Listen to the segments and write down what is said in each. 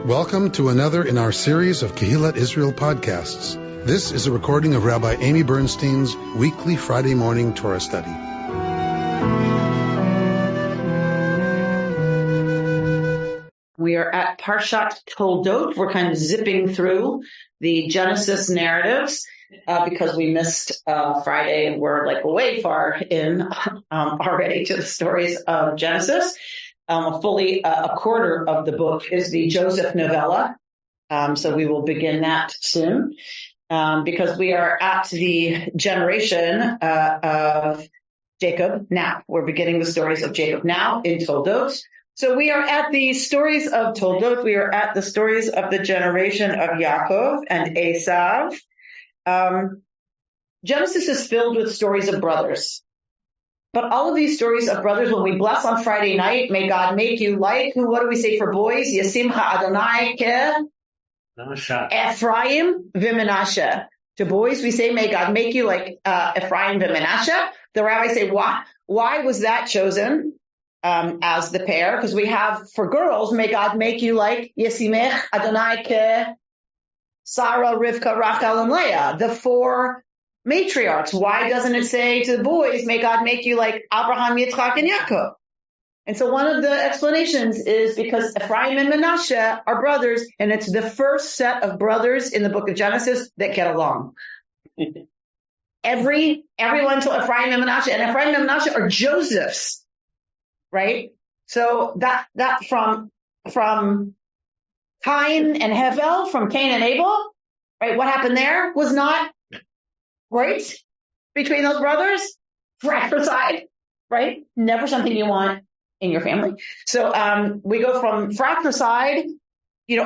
Welcome to another in our series of Kehillat Israel podcasts. This is a recording of Rabbi Amy Bernstein's weekly Friday morning Torah study. We are at Parshat Toldot. We're kind of zipping through the Genesis narratives because we missed Friday and we're like way far in already to the stories of Genesis. Fully a quarter of the book is the Joseph novella. So we will begin that soon because we are at the generation of Jacob now. We're beginning the stories of Jacob now in Toldot. So we are at the stories of Toldot. We are at the stories of the generation of Yaakov and Esav. Genesis is filled with stories of brothers. But all of these stories of brothers, when we bless on Friday night, may God make you like, what do we say for boys? Yasim ha'Adonai ke Ephraim v'Menashe. To boys, we say, may God make you like Ephraim v'Menashe. The rabbis say, why was that chosen as the pair? Because we have, for girls, may God make you like Yasimech Adonai ke Sarah, Rivka, Rachel, and Leah. The four matriarchs. Why doesn't it say to the boys, may God make you like Abraham, Yitzchak, and Yaakov? And so one of the explanations is because Ephraim and Menashe are brothers, and it's the first set of brothers in the book of Genesis that get along. Everyone till Ephraim and Menashe, and Ephraim and Menashe are Joseph's, right? So that from Cain and Hevel, from Cain and Abel, right? What happened there was not right between those brothers, fratricide, right? Never something you want in your family. So we go from fratricide,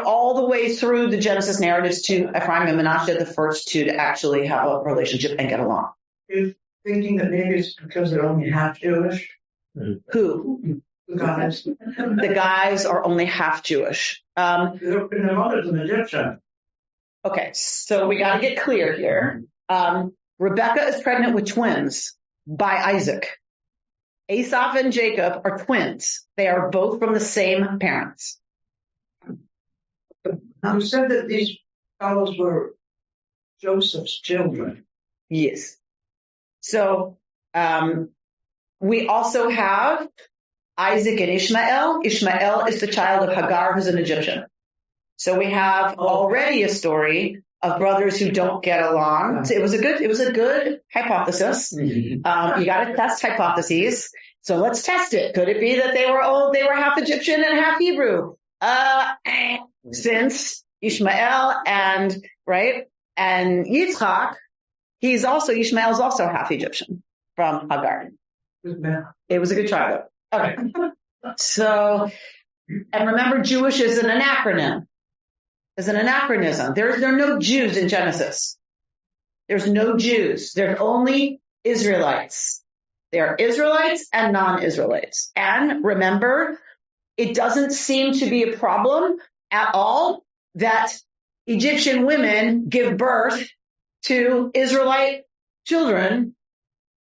all the way through the Genesis narratives to Ephraim and Menashe, the first two to actually have a relationship and get along. You're thinking that maybe it's because they're only half Jewish? Who? The guys. The guys are only half Jewish. Their mother's an Egyptian. Okay, so we got to get clear here. Rebecca is pregnant with twins by Isaac. Esav and Jacob are twins. They are both from the same parents. You said that these fellows were Joseph's children. Yes. So we also have Isaac and Ishmael. Ishmael is the child of Hagar, who's an Egyptian. So we have already a story of brothers who don't get along. It was a good hypothesis. You got to test hypotheses. So let's test it. Could it be that they were half Egyptian and half Hebrew? Since Ishmael and Yitzchak, Ishmael's also half Egyptian from Hagar. It was a good try though. Okay. So, and remember, Jewish is an acronym. Is an anachronism. There are no Jews in Genesis. There's no Jews. There's only Israelites. There are Israelites and non-Israelites. And remember, it doesn't seem to be a problem at all that Egyptian women give birth to Israelite children,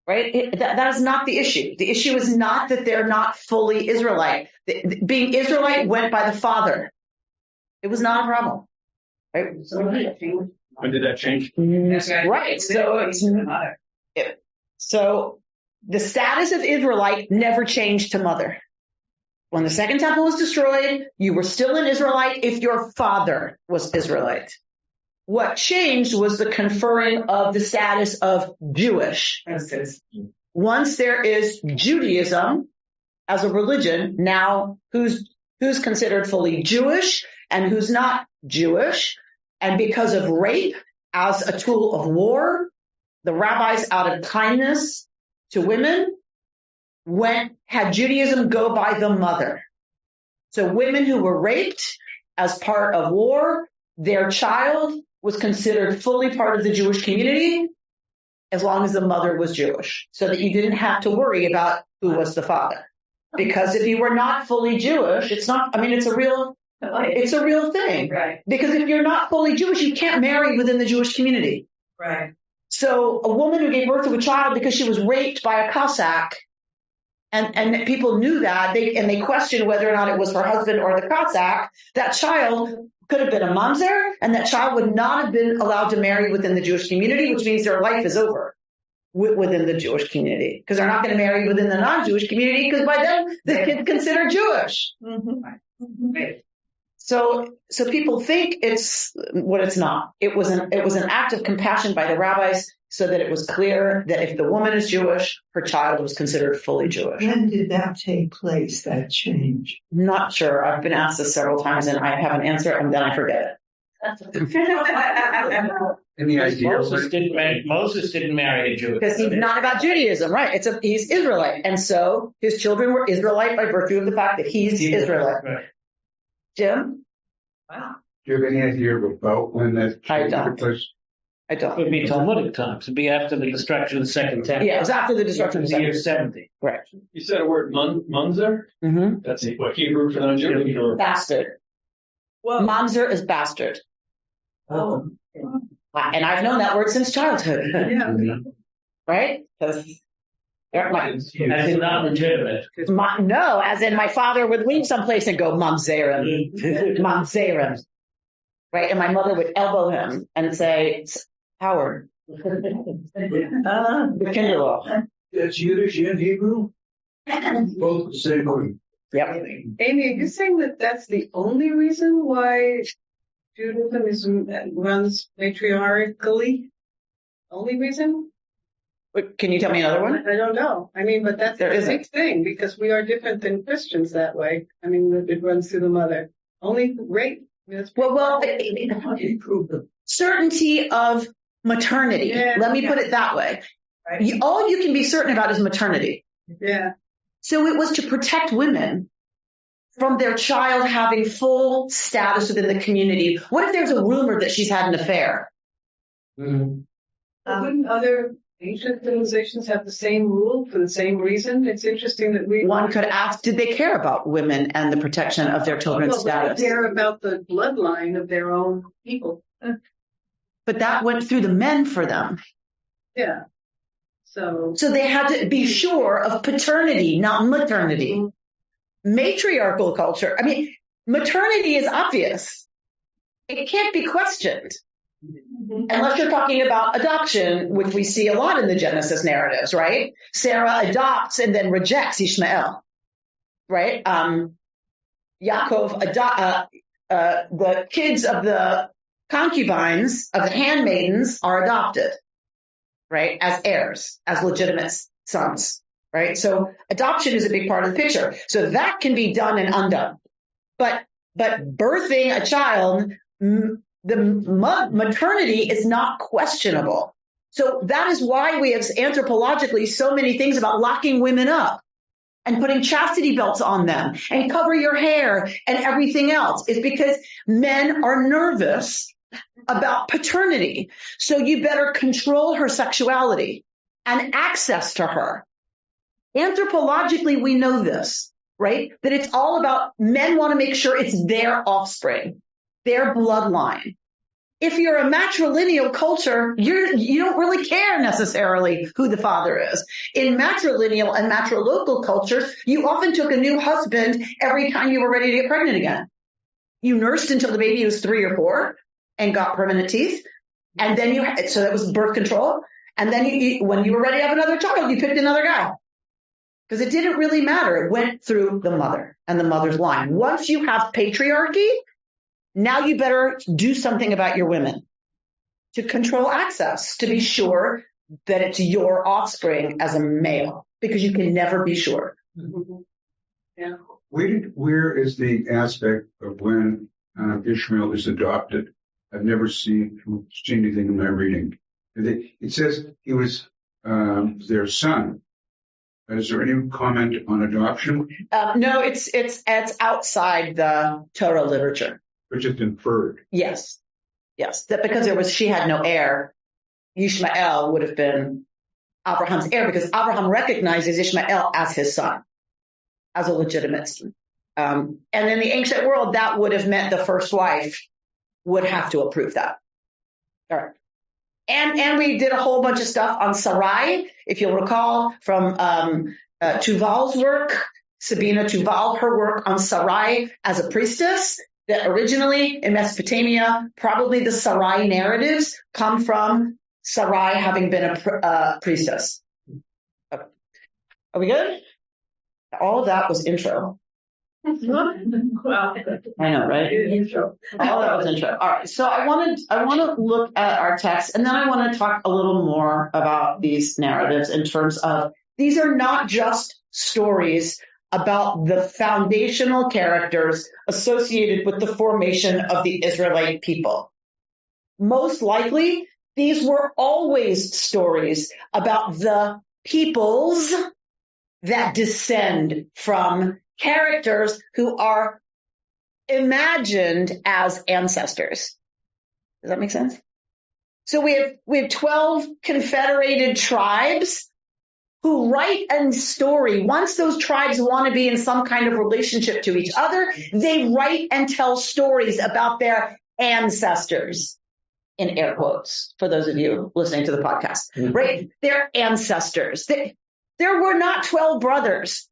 right? That is not the issue. The issue is not that they're not fully Israelite. Being Israelite went by the father. It was not a problem. Right? When did that change? Right. So the status of Israelite never changed to mother. When the second temple was destroyed, you were still an Israelite if your father was Israelite. What changed was the conferring of the status of Jewish. Once there is Judaism as a religion, now who's considered fully Jewish and who's not Jewish, and because of rape as a tool of war, the rabbis, out of kindness to women, had Judaism go by the mother. So women who were raped as part of war, their child was considered fully part of the Jewish community as long as the mother was Jewish, so that you didn't have to worry about who was the father. Because if you were not fully Jewish, it's a real thing. Right. Because if you're not fully Jewish, you can't marry within the Jewish community. Right. So a woman who gave birth to a child because she was raped by a Cossack And people knew that, they questioned whether or not it was her husband or the Cossack. That child could have been a mamzer, and that child would not have been allowed to marry within the Jewish community, which means their life is over within the Jewish community, because they're not going to marry within the non-Jewish community, because by then the kid's considered Jewish. So people think it's what it's not. It was an act of compassion by the rabbis, so that it was clear that if the woman is Jewish, her child was considered fully Jewish. When did that take place, that change? Not sure. I've been asked this several times, and I have an answer, and then I forget it. Any idea? Moses didn't marry a Jew. Because he's not about Judaism, right? He's Israelite. And so his children were Israelite by virtue of the fact that he's Israelite. Right. Jim? Wow. Do you have any idea about when that I don't. took place? I It don't. would be Talmudic times. It'd be after the destruction of the second temple. Yeah, it was after the destruction of the the year temple. 70. Correct. You said a word, munzer? Mm-hmm. That's what Hebrew for non-Jewish? Or Bastard. Well, Mamzer is bastard. oh, And I've known that word since childhood. yeah. Right? Because As in not legitimate. no, as in my father would leave someplace and go, Mamzerim. Mamzerim. Right? And my mother would elbow him and say, Howard. The Kinderlaw. That's Yiddish and Hebrew? Both the same word. Yep. Amy, are you saying that that's the only reason why Judaism runs matriarchally? Only reason? Can you tell me another one? I don't know. I mean, but that's There the isn't. big thing, because we are different than Christians that way. I mean, it runs through the mother. Only rape. Well, certainty of maternity. Yeah. Let me put it that way. All you can be certain about is maternity. Yeah. So it was to protect women from their child having full status within the community. What if there's a rumor that she's had an affair? Wouldn't other ancient civilizations have the same rule for the same reason? It's interesting that we One could ask, did they care about women and the protection of their children's well, status? they care about the bloodline of their own people. But that went through the men for them. Yeah. So So they had to be sure of paternity, not maternity. Matriarchal culture. I mean, maternity is obvious. It can't be questioned. Unless you're talking about adoption, which we see a lot in the Genesis narratives, right? Sarah adopts and then rejects Ishmael, right? Yaakov the kids of the concubines, of the handmaidens, are adopted, right? As heirs, as legitimate sons, right? So adoption is a big part of the picture. So that can be done and undone. But birthing a child, the maternity is not questionable. So that is why we have anthropologically so many things about locking women up and putting chastity belts on them and cover your hair and everything else. Is because men are nervous about paternity. So you better control her sexuality and access to her. Anthropologically, we know this, right? That it's all about men want to make sure it's their offspring, their bloodline. If you're a matrilineal culture, you don't really care necessarily who the father is. In matrilineal and matrilocal cultures, you often took a new husband every time you were ready to get pregnant again. You nursed until the baby was 3 or 4 and got permanent teeth. And then so that was birth control. And then when you were ready to have another child, you picked another guy. Because it didn't really matter. It went through the mother and the mother's line. Once you have patriarchy, now you better do something about your women to control access, to be sure that it's your offspring as a male, because you can never be sure. yeah. Where is the aspect of when Ishmael is adopted? I've never seen anything in my reading. It says he was their son. Is there any comment on adoption? No, it's outside the Torah literature. Which is inferred. Yes. That because she had no heir, Ishmael would have been Abraham's heir, because Abraham recognizes Ishmael as his son, as a legitimate son. And in the ancient world, that would have meant the first wife would have to approve that. All right. And we did a whole bunch of stuff on Sarai, if you'll recall, from Tuval's work, Sabina Tuval, her work on Sarai as a priestess, that originally in Mesopotamia, probably the Sarai narratives come from Sarai having been a priestess. Are we good? All of that was intro. Wow. I know, right? All that was intro. All right. So I want to look at our text, and then I want to talk a little more about these narratives in terms of these are not just stories about the foundational characters associated with the formation of the Israelite people. Most likely, these were always stories about the peoples that descend from characters who are imagined as ancestors. Does that make sense? So we have 12 confederated tribes who write a story. Once those tribes want to be in some kind of relationship to each other, they write and tell stories about their ancestors, in air quotes, for those of you listening to the podcast, right? Their ancestors. There were not 12 brothers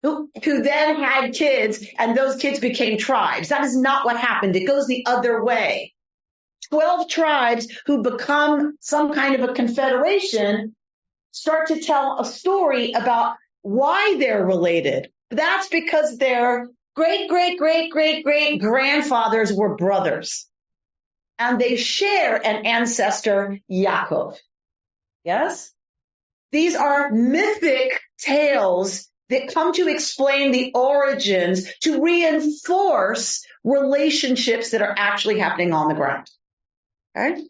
who then had kids and those kids became tribes. That is not what happened. It goes the other way. 12 tribes who become some kind of a confederation start to tell a story about why they're related. That's because their great grandfathers were brothers. And they share an ancestor, Yaakov. Yes? These are mythic tales that come to explain the origins, to reinforce relationships that are actually happening on the ground. Okay?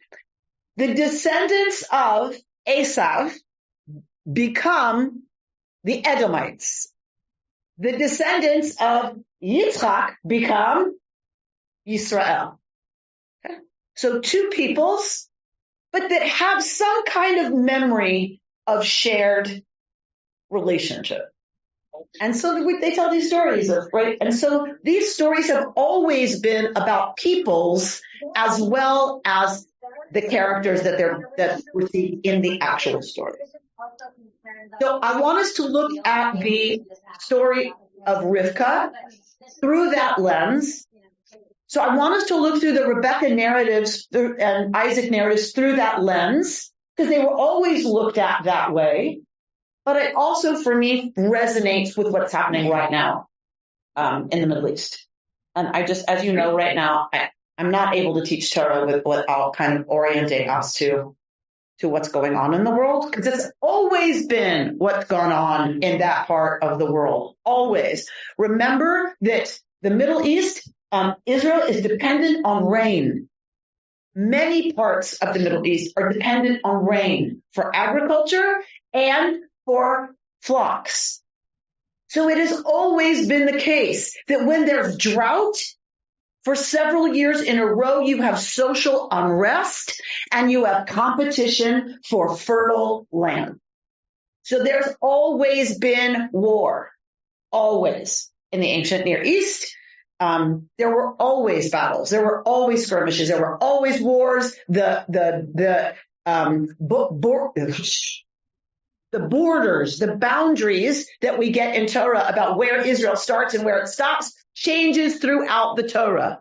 The descendants of Esav become the Edomites. The descendants of Yitzchak become Yisrael. Okay? So two peoples, but that have some kind of memory of shared relationship. And so they tell these stories of, right? And so these stories have always been about peoples as well as the characters that we see in the actual story. So I want us to look at the story of Rivka through that lens. So I want us to look through the Rebecca narratives and Isaac narratives through that lens, because they were always looked at that way. But it also, for me, resonates with what's happening right now in the Middle East. And I just, as you know, right now, I'm not able to teach Torah without kind of orienting us to what's going on in the world, because it's always been what's gone on in that part of the world. Always. Remember that the Middle East, Israel is dependent on rain. Many parts of the Middle East are dependent on rain for agriculture and for flocks. So it has always been the case that when there's drought, for several years in a row, you have social unrest and you have competition for fertile land. So there's always been war, always. In the ancient Near East, there were always battles. There were always skirmishes. There were always wars. The borders, the boundaries that we get in Torah about where Israel starts and where it stops changes throughout the Torah.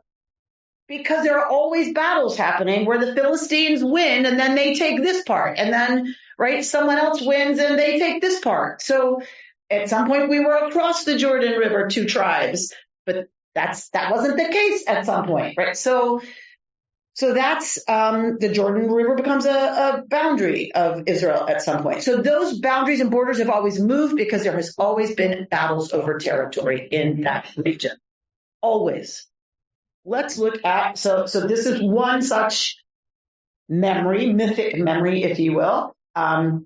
Because there are always battles happening where the Philistines win and then they take this part. And then, right, someone else wins and they take this part. So at some point we were across the Jordan River, two tribes, but that wasn't the case at some point, right? So that's, the Jordan River becomes a boundary of Israel at some point. So those boundaries and borders have always moved because there has always been battles over territory in that region. Always. Let's look at, so this is one such memory, mythic memory, if you will, on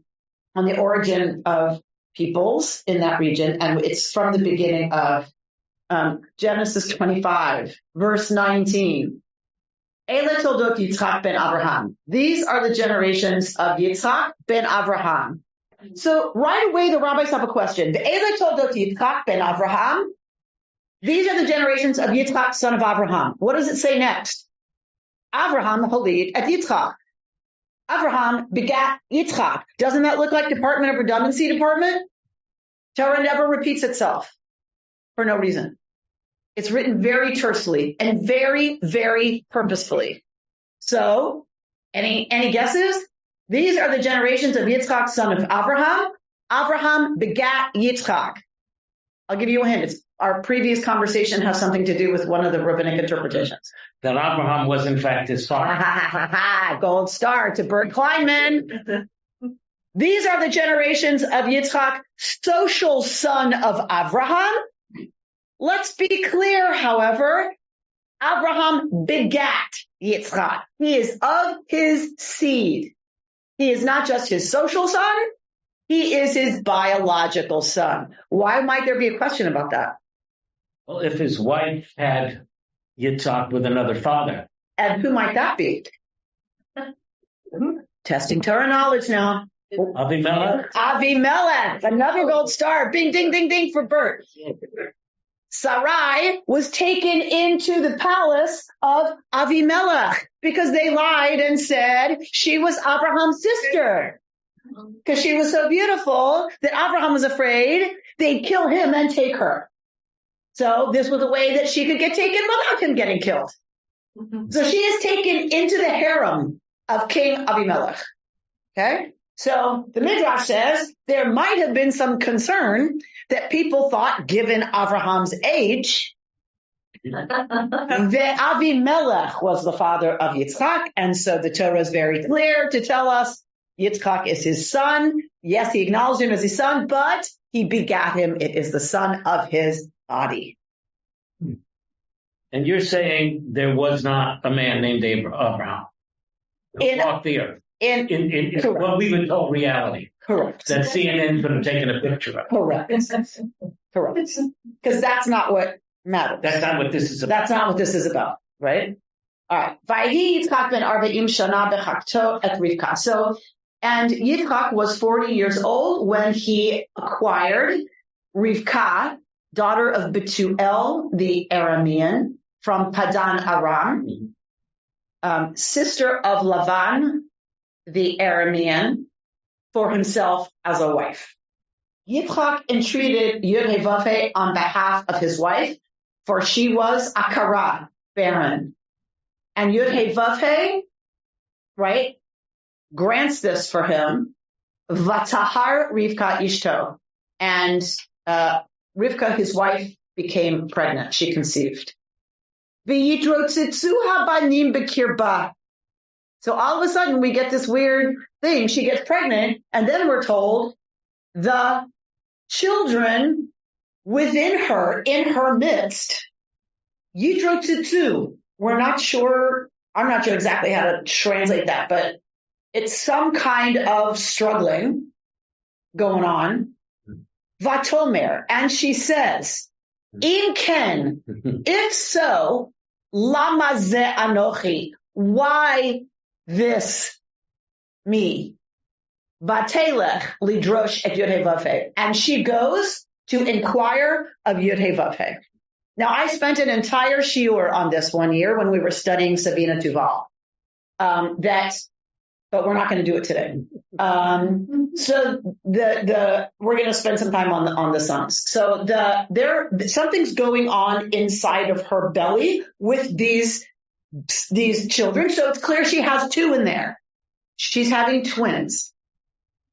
the origin of peoples in that region. And it's from the beginning of Genesis 25, verse 19. Ele Toldot Yitzchak ben Abraham. These are the generations of Yitzchak ben Abraham. So right away, the rabbis have a question. Ele Toldot Yitzchak ben Abraham. These are the generations of Yitzchak, son of Abraham. What does it say next? Abraham holid at Yitzchak. Abraham begat Yitzchak. Doesn't that look like Department of Redundancy Department? Torah never repeats itself for no reason. It's written very tersely and very, very purposefully. So, any guesses? These are the generations of Yitzchak, son of Abraham. Abraham begat Yitzchak. I'll give you a hint. Our previous conversation has something to do with one of the rabbinic interpretations. That Abraham was in fact his father. Gold star to Bert Kleinman. These are the generations of Yitzchak, social son of Abraham. Let's be clear, however, Abraham begat Yitzchak. He is of his seed. He is not just his social son, he is his biological son. Why might there be a question about that? Well, if his wife had Yitzchak with another father. And who might that be? Testing Torah knowledge now. Avimelech? Avimelech, another gold star. Bing, ding, ding, ding for Bert. Sarai was taken into the palace of Avimelech because they lied and said she was Abraham's sister. Because she was so beautiful that Abraham was afraid they'd kill him and take her. So this was a way that she could get taken without him getting killed. So she is taken into the harem of King Avimelech. Okay? So the Midrash says there might have been some concern that people thought, given Abraham's age, that Avimelech was the father of Yitzchak. And so the Torah is very clear to tell us Yitzchak is his son. Yes, he acknowledged him as his son, but he begat him. It is the son of his body. And you're saying there was not a man named Abraham who walked the earth. In what we would call reality. Correct. That CNN could have taken a picture of. Correct. Correct. Because that's not what matters. That's not what this is about. That's not what this is about, right? All right. Vayhi Yitzchak ben 40 shana bechakto et Rivka. So, and Yitzchak was 40 years old when he acquired Rivka, daughter of Betuel, the Aramean, from Padan Aram, sister of Lavan, the Aramean, for himself as a wife. Yitzchak entreated Yud-Heh-Vav-Heh on behalf of his wife, for she was Akara, barren. And Yud-Heh-Vav-Heh, right, grants this for him. Vatahar Rivka Ishto. And Rivka, his wife, became pregnant. She conceived. V'yitrotzitzu habanim b'kirba. So all of a sudden we get this weird thing. She gets pregnant, and then we're told the children within her, in her midst, yitrotzitzu. We're not sure, I'm not sure exactly how to translate that, but it's some kind of struggling going on. Vatomer, and she says, Im ken, if so, lama ze anochi, why this me? Vatelech lidrosh et Yud-Heh-Vav-Heh. And she goes to inquire of Yud-Heh-Vav-Heh. Now, I spent an entire shiur on this one year when we were studying Sabina Tuval. But we're not going to do it today. So we're going to spend some time on the sons. So something's going on inside of her belly with these children. So it's clear she has two in there. She's having twins.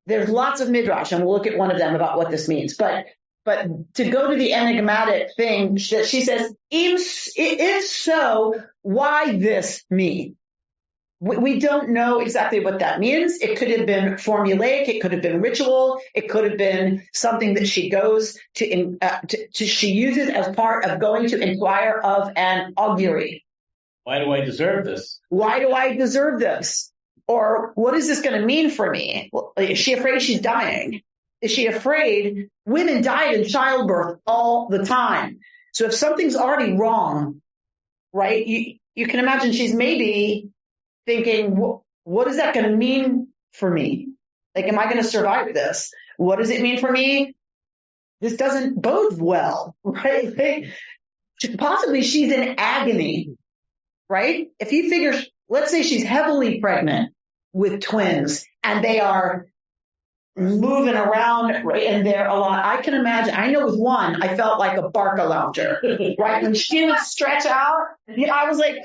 There's lots of midrash, and we'll look at one of them about what this means. But to go to the enigmatic thing, she says, if so, why this me? We don't know exactly what that means. It could have been formulaic. It could have been ritual. It could have been something that she goes she uses as part of going to inquire of an augury. Why do I deserve this? Why do I deserve this? Or what is this going to mean for me? Is she afraid she's dying? Is she afraid? Women died in childbirth all the time. So if something's already wrong, right, you can imagine she's maybe thinking, what is that going to mean for me? Like, am I going to survive this? What does it mean for me? This doesn't bode well, right? Possibly she's in agony, right? If you figure, let's say she's heavily pregnant with twins and they are moving around, right? And they're a lot. I can imagine. I know with one, I felt like a barca lounger, right? When she would stretch out, I was like,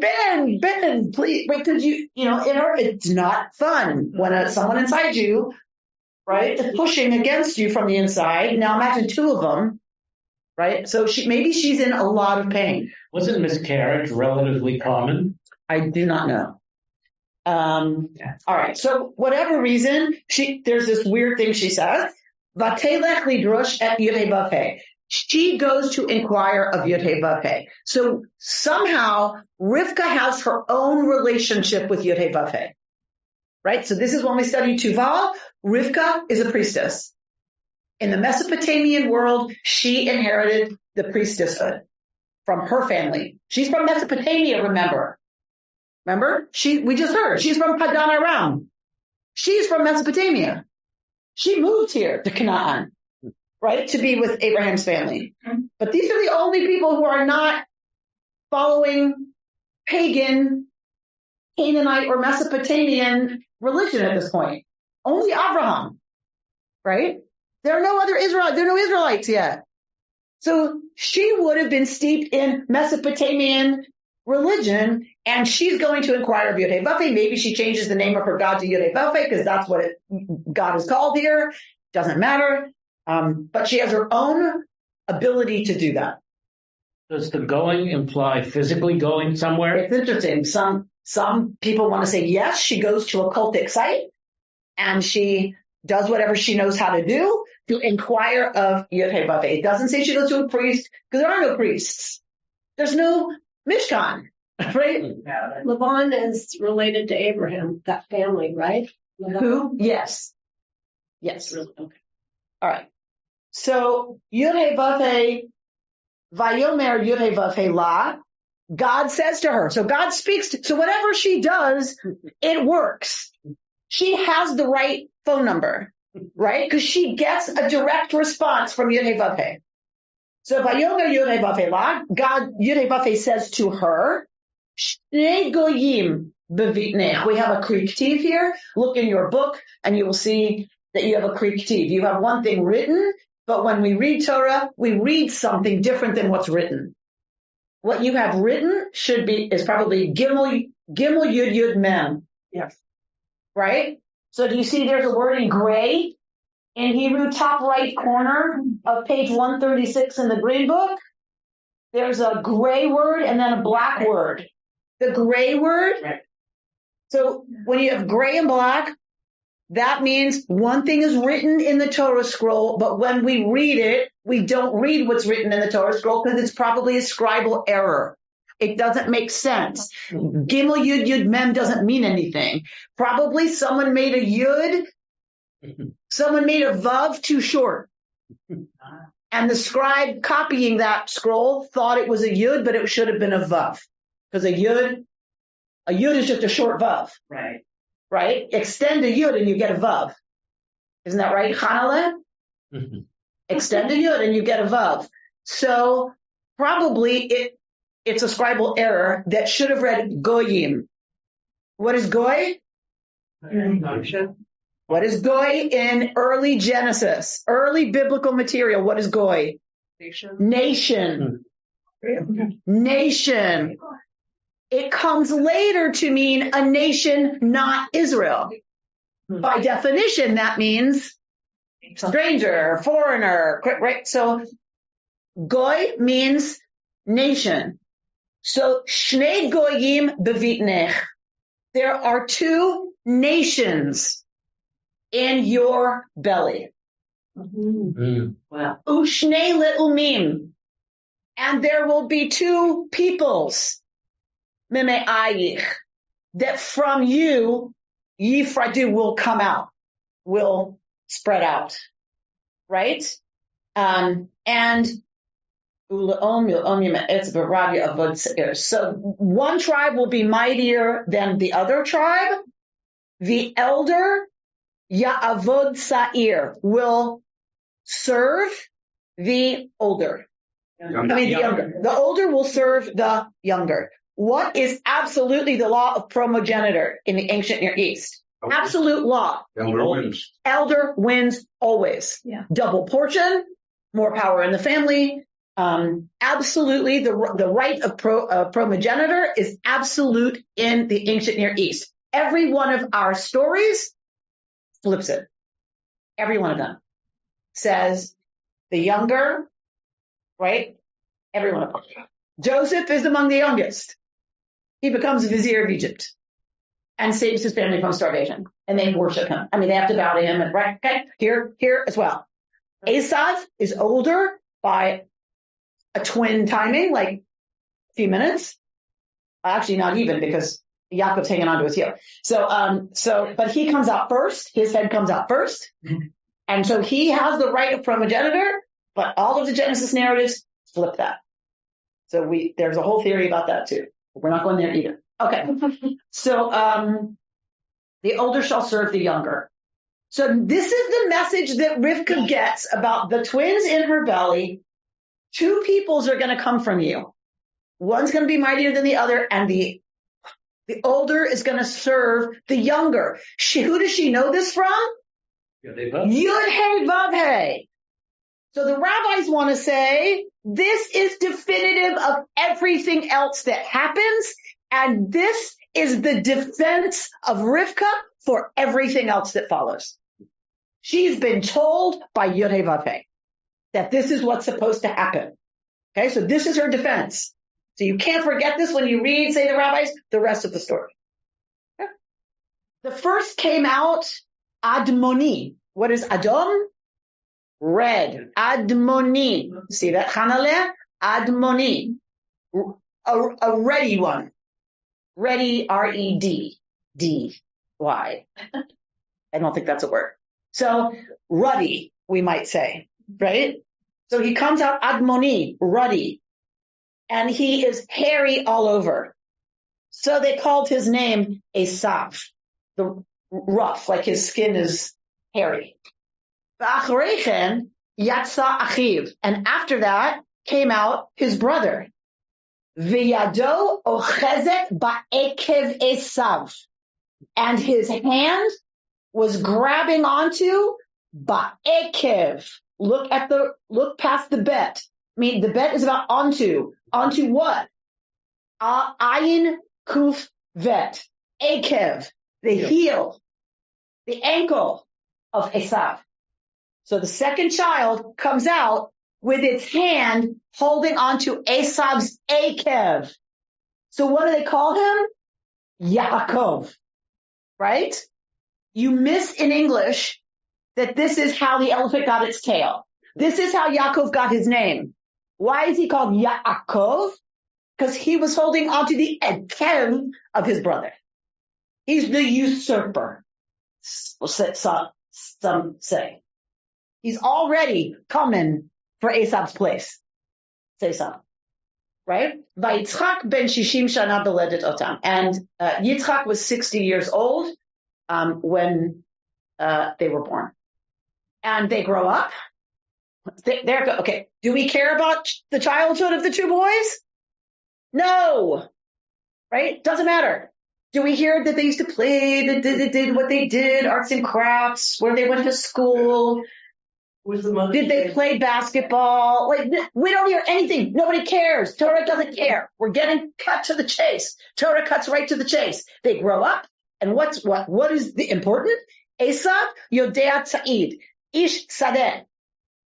Ben, please, because it's not fun when someone inside you, right, is pushing against you from the inside. Now imagine two of them, right? So maybe she's in a lot of pain. Wasn't miscarriage relatively common? I do not know. All right. So whatever reason, there's this weird thing she says. Vatelech lidrosh et Yud-Heh-Vav-Heh. She goes to inquire of Yud-Heh-Vav-Heh. So somehow Rivka has her own relationship with Yud-Heh-Vav-Heh. Right? So this is when we study Tuval. Rivka is a priestess. In the Mesopotamian world, she inherited the priestesshood from her family. She's from Mesopotamia, remember? We just heard. She's from Padan Aram. She's from Mesopotamia. She moved here to Canaan, right, to be with Abraham's family. But these are the only people who are not following pagan, Canaanite, or Mesopotamian religion at this point. Only Abraham, right? There are no other Israelites. There are no Israelites yet. So she would have been steeped in Mesopotamian religion, and she's going to inquire of Yud-Heh-Vav-Heh. Maybe she changes the name of her God to Yud-Heh-Vav-Heh because that's what God is called here. Doesn't matter. But she has her own ability to do that. Does the going imply physically going somewhere? It's interesting. Some people want to say yes, she goes to a cultic site and she does whatever she knows how to do to inquire of Yud-Heh-Vav-Heh. It doesn't say she goes to a priest because there are no priests. There's no Mishkan, right? Laban is related to Abraham, that family, right? Who? Yes. Okay. All right. So Yud-Heh-Vav-Heh, Vayomer Yud-Heh-Vav-Heh La, God says to her. So God speaks. So whatever she does, it works. She has the right phone number, right? Because she gets a direct response from Yud-Heh-Vav-Heh. So Vayomer Yud-Heh-Vav-Heh La, God, Yud-Heh-Vav-Heh says to her, Shnei goyim bevitnech. We have a kriktiv here. Look in your book and you will see that you have a kriktiv. You have one thing written, but when we read Torah, we read something different than what's written. What you have written is probably Gimel Yud Yud Mem. Yes. Right? So do you see there's a word in gray in Hebrew, top right corner of page 136 in the Green Book? There's a gray word and then a black word. The gray word. Right. So when you have gray and black, that means one thing is written in the Torah scroll, but when we read it, we don't read what's written in the Torah scroll because it's probably a scribal error. It doesn't make sense. Gimel Yud Yud Mem doesn't mean anything. Probably someone made a Yud, someone made a Vav too short. And the scribe copying that scroll thought it was a Yud, but it should have been a Vav. Because a Yud is just a short Vav. Right? Extend a Yud and you get a Vav. Isn't that right, Chanaleh? Extend a Yud and you get a Vav. So probably it's a scribal error that should have read Goyim. What is Goy? What is Goy in early Genesis? Early biblical material. What is Goy? Nation. Nation. It comes later to mean a nation, not Israel. By definition, that means stranger, foreigner, right? So Goy means nation. So Shnei Goyim bevitnech. There are two nations in your belly. Wow. Ushnei le'umim. And there will be two peoples. Meme'ayich. That from you, Yifradu will come out. Will spread out. Right? And so one tribe will be mightier than the other tribe. The elder, Ya'avod Sa'ir, will serve the older. The younger. The older will serve the younger. What is absolutely the law of primogeniture in the ancient Near East? Absolute law. Elder wins. Elder wins always. Yeah. Double portion, more power in the family. Absolutely, the right of primogeniture is absolute in the ancient Near East. Every one of our stories flips it. Every one of them says the younger, right? Every one of them. Joseph is among the youngest. He becomes vizier of Egypt and saves his family from starvation. And they worship him. I mean, they have to bow to him. And right, okay, here as well. Esav is older by a twin timing, like a few minutes. Actually, not even, because Yaakov's hanging onto his heel. But he comes out first. His head comes out first. And so he has the right of primogeniture, but all of the Genesis narratives flip that. So there's a whole theory about that too. We're not going there either. Okay. So, the older shall serve the younger. So this is the message that Rivka gets about the twins in her belly. Two peoples are going to come from you. One's going to be mightier than the other, and the older is going to serve the younger. Who does she know this from? Yud Hey Vav Hey. So the rabbis want to say this is definitive of everything else that happens, and this is the defense of Rivka for everything else that follows. She's been told by Yud Hey Vav Hey that this is what's supposed to happen. Okay, so this is her defense. So you can't forget this when you read, say the rabbis, the rest of the story. Okay. The first came out Admoni. What is Adom? Red. Admoni. See that? Chanaleh? Admoni. A ready one. Ready, R-E-D. D-Y. I don't think that's a word. So, ruddy, we might say, right? So he comes out Admoni, ruddy. And he is hairy all over. So they called his name Esav, the rough, like his skin is hairy. V'achareichen yatsa achiv. And after that came out his brother. V'yado ochezet ba'ekev Esav. And his hand was grabbing onto ba'ekev. Look past the bet. I mean, the bet is about onto. Onto what? Ayin kuf vet. Akev. The heel. The ankle of Esav. So the second child comes out with its hand holding onto Esav's akev. So what do they call him? Yaakov. Right? You miss in English that this is how the elephant got its tail. This is how Yaakov got his name. Why is he called Yaakov? Because he was holding onto the akev of his brother. He's the usurper. Some say. He's already coming for Esav's place. Say so. Right? Vayitzchak ben shishim shana beledet otam. And Yitzchak was 60 years old when they were born. And they grow up. Okay. Do we care about the childhood of the two boys? No. Right? Doesn't matter. Do we hear that they used to play, that they did what they did, arts and crafts, where they went to school? Did they play basketball? Like, we don't hear anything. Nobody cares. Torah doesn't care. We're getting cut to the chase. Torah cuts right to the chase. They grow up. And what is the important? Esav Yodea Tza'id. Ish Sadeh.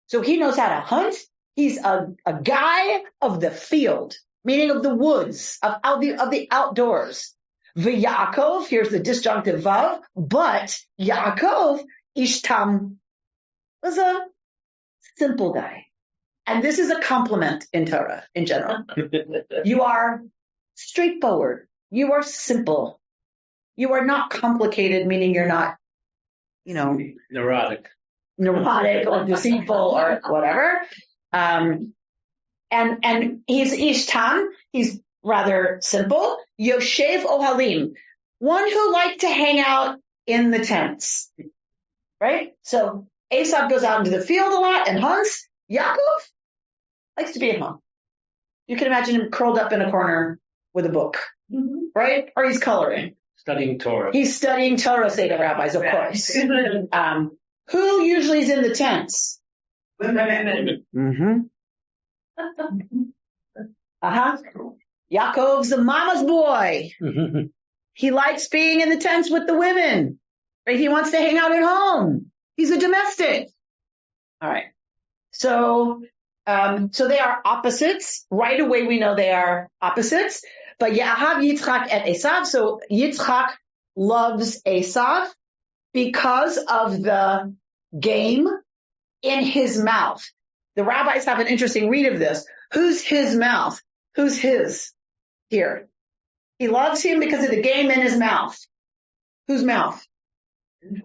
So he knows how to hunt. He's a guy of the field, meaning of the woods, of the outdoors. V'Yaakov, here's the disjunctive vav, but Yaakov, Ishtam, was a simple guy. And this is a compliment in Torah in general. You are straightforward. You are simple. You are not complicated, meaning you're not, Neurotic or deceitful or whatever. And he's Ishtam. He's rather simple. Yoshev Ohalim, one who liked to hang out in the tents, right? So Esav goes out into the field a lot and hunts. Yaakov likes to be at home. You can imagine him curled up in a corner with a book, right? Or he's coloring. Studying Torah. He's studying Torah, say the rabbis, of course. Who usually is in the tents? Women. Mm-hmm. Yaakov's the mama's boy. He likes being in the tents with the women. Right? He wants to hang out at home. He's a domestic. All right. So they are opposites. Right away we know they are opposites. But Yahav Yitzchak et Esav. So Yitzchak loves Esav because of the game in his mouth. The rabbis have an interesting read of this. Who's his mouth? Who's his here? He loves him because of the game in his mouth. Whose mouth?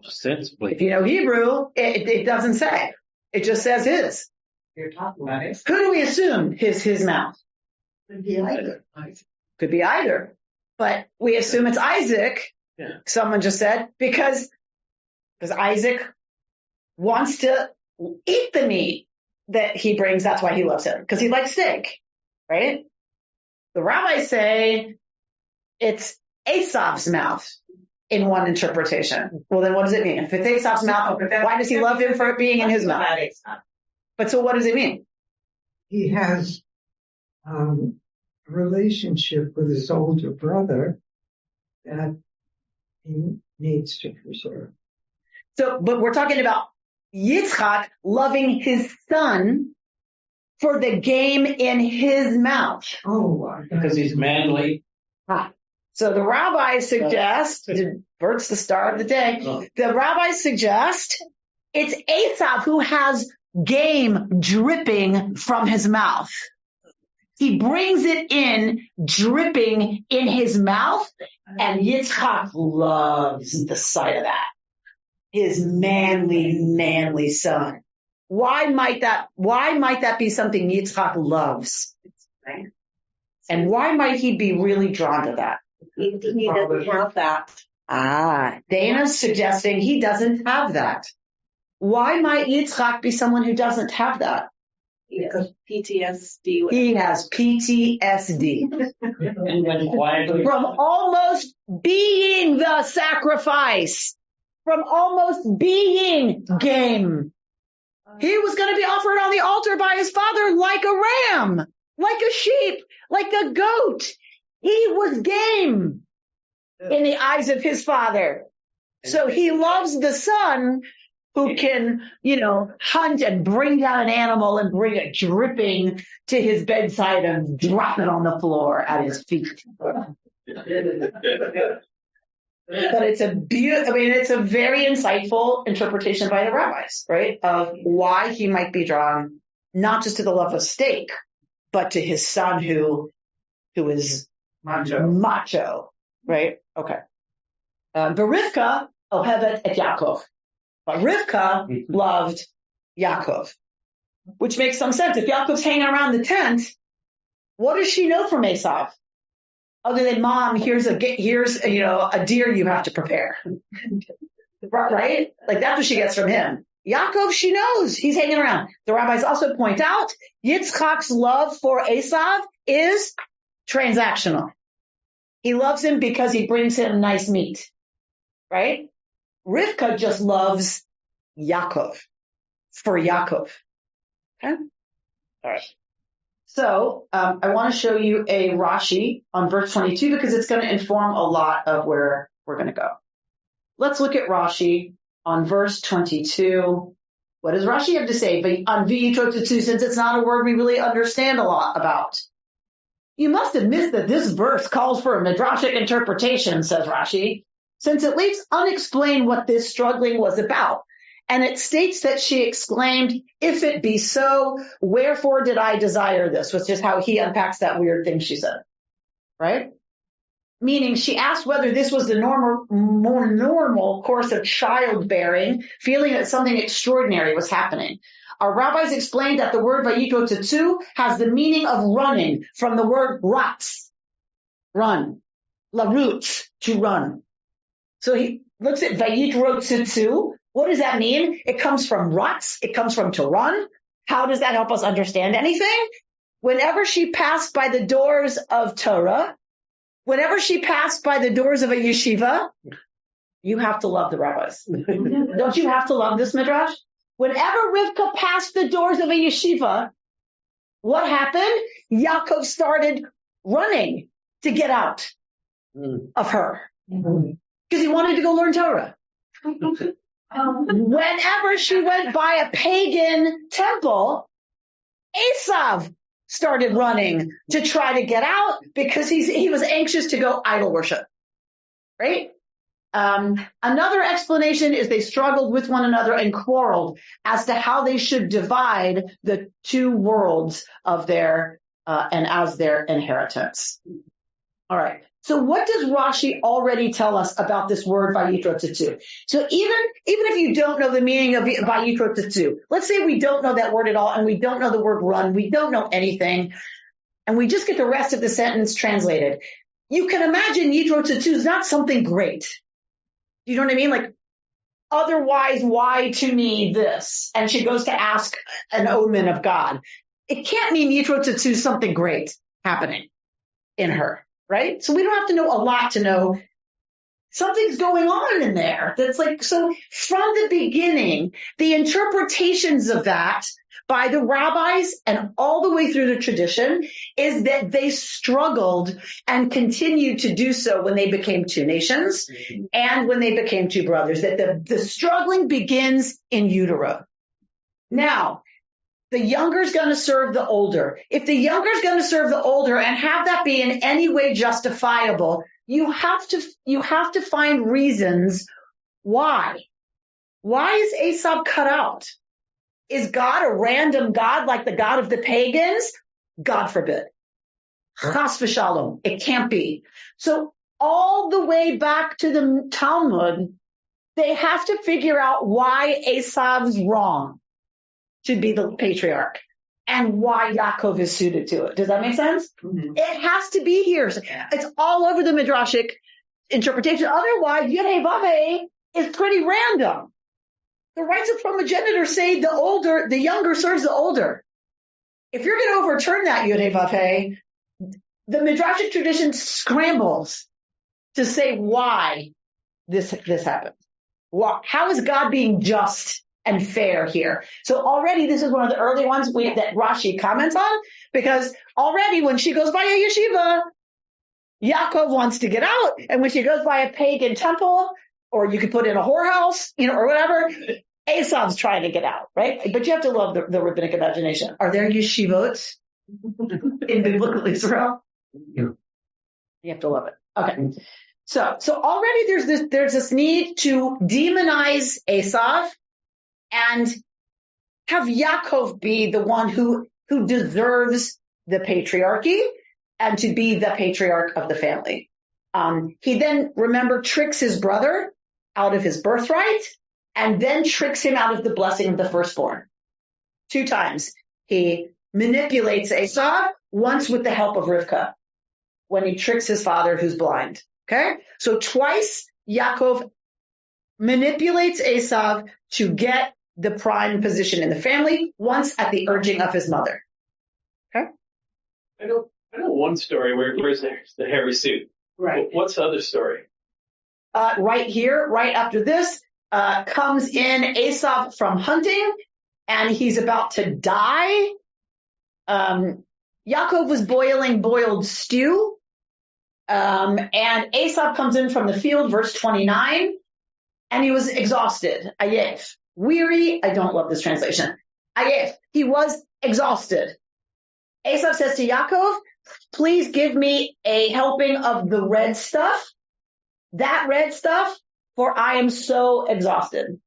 Sensibly. If you know Hebrew, it doesn't say. It just says his. You're talking about it. Who do we assume is his mouth? Could be either. Could be either. But we assume it's Isaac. Yeah. Someone just said, because Isaac wants to eat the meat that he brings. That's why he loves him. Because he likes steak. Right? The rabbis say it's Esav's mouth in one interpretation. Well, then what does it mean? If it's Esav's mouth, why does he love him for it being in his mouth? But so what does it mean? He has a relationship with his older brother that he needs to preserve. So, but we're talking about Yitzchak loving his son for the game in his mouth. Oh, Because he's manly. So the rabbis suggest, Bert's the star of the day, the rabbis suggest it's Esav who has game dripping from his mouth. He brings it in, dripping in his mouth, and Yitzchak loves the sight of that. His manly son. Why might that be something Yitzchak loves? And why might he be really drawn to that? He doesn't have that. Dana's suggesting he doesn't have that. Why might Yitzchak be someone who doesn't have that? Because PTSD. He has PTSD. And then quietly. From almost being the sacrifice. From almost being game. He was going to be offered on the altar by his father like a ram, like a sheep, like a goat. He was game in the eyes of his father. So he loves the son who can, hunt and bring down an animal and bring it dripping to his bedside and drop it on the floor at his feet. But it's a very insightful interpretation by the rabbis, right? Of why he might be drawn not just to the love of steak, but to his son who is macho, right? Okay. But Rivka ohevet et Yaakov. But Rivka loved Yaakov, which makes some sense. If Yaakov's hanging around the tent, what does she know from Esav? Other than, Mom, here's a deer you have to prepare. Right? Like that's what she gets from him. Yaakov, she knows he's hanging around. The rabbis also point out Yitzchak's love for Esav is transactional. He loves him because he brings him nice meat. Right? Rivka just loves Yaakov for Yaakov. Okay? All right. So I want to show you a Rashi on verse 22 because it's going to inform a lot of where we're going to go. Let's look at Rashi on verse 22. What does Rashi have to say on V'yitrotzu, since it's not a word we really understand a lot about? You must admit that this verse calls for a midrashic interpretation, says Rashi, since it leaves unexplained what this struggling was about. And it states that she exclaimed, if it be so, wherefore did I desire this? Which is how he unpacks that weird thing she said. Right? Meaning she asked whether this was the more normal course of childbearing, feeling that something extraordinary was happening. Our rabbis explained that the word vayitotzetzu has the meaning of running from the word ratz, run, larutz, to run. So he looks at vayitotzetzu. What does that mean? It comes from ratz. It comes from to run. How does that help us understand anything? Whenever she passed by the doors of Torah, Whenever she passed by the doors of a yeshiva, you have to love the rabbis. Don't you have to love this midrash? Whenever Rivka passed the doors of a yeshiva, what happened? Yaakov started running to get out of her because he wanted to go learn Torah. Whenever she went by a pagan temple, Esav started running to try to get out because he was anxious to go idol worship. Right? Another explanation is they struggled with one another and quarreled as to how they should divide the two worlds of their and as their inheritance. All right. So what does Rashi already tell us about this word Vayikrotetsu? So even if you don't know the meaning of Vayikrotetsu, let's say we don't know that word at all and we don't know the word run, we don't know anything, and we just get the rest of the sentence translated. You can imagine Yikrotetsu is not something great. You know what I mean? Like, otherwise, why to me this? And she goes to ask an omen of God. It can't mean Yikrotetsu is something great happening in her. Right? So we don't have to know a lot to know something's going on in there. That's like, so from the beginning, the interpretations of that by the rabbis and all the way through the tradition is that they struggled and continued to do so when they became two nations and when they became two brothers, that the struggling begins in utero. Now, the younger is going to serve the older. If the younger is going to serve the older and have that be in any way justifiable, you have to find reasons why. Why is Esau cut out? Is God a random God like the God of the pagans? God forbid. Chas v'shalom. It can't be. So all the way back to the Talmud, they have to figure out why Esau's wrong to be the patriarch and why Yaakov is suited to it. Does that make sense? Mm-hmm. It has to be here. It's all over the midrashic interpretation. Otherwise, Yud-Heh-Vav-Heh is pretty random. The rights of primogeniture say the younger serves the older. If you're going to overturn that Yud-Heh-Vav-Heh, the midrashic tradition scrambles to say why this happened. How is God being just and fair here? So already this is one of the early ones that Rashi comments on, because already when she goes by a yeshiva, Yaakov wants to get out, and when she goes by a pagan temple, or you could put in a whorehouse, or whatever, Esav's trying to get out, right? But you have to love the rabbinic imagination. Are there yeshivot in biblical Israel? Yeah. You have to love it. Okay. So already there's this need to demonize Esav and have Yaakov be the one who deserves the patriarchy and to be the patriarch of the family. He then, remember, tricks his brother out of his birthright and then tricks him out of the blessing of the firstborn. 2 times. He manipulates Esav, once with the help of Rivka, when he tricks his father who's blind. Okay? So twice Yaakov manipulates Esav to get the prime position in the family, once at the urging of his mother. Okay? I know one story where there's the hairy suit. Right. What's the other story? Right here, right after this, comes in Esav from hunting, and he's about to die. Yaakov was boiling boiled stew, and Esav comes in from the field, verse 29, and he was exhausted, ayef. Weary, I don't love this translation. Ayef, he was exhausted. Esav says to Yaakov, please give me a helping of the red stuff, that red stuff, for I am so exhausted.